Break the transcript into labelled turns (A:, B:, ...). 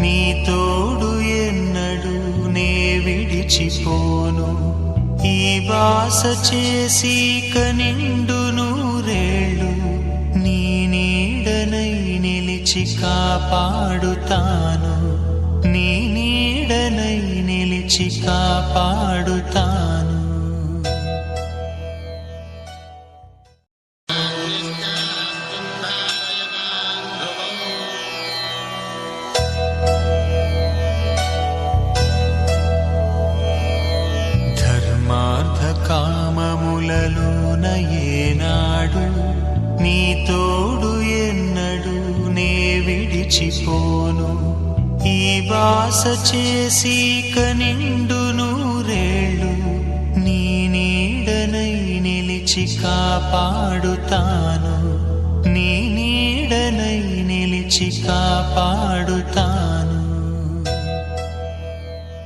A: నీ తోడు ఎన్నడు నే విడిచిపోను ఈ వాస చేసి కనిండు నూరేళ్ళు నీ నీడనై నిలిచి కాపాడుతాను నీ నీడనై నిలిచి కాపాడుతాను కామములలోన ఏనాడు నీ తోడు ఎన్నడు నే విడిచిపోను ఈ వాస చేసి కనిండు నూరేళ్ళు నీ నీడనై నిలిచి కాపాడుతాను నీ నీడనై నిలిచి కాపాడుతాను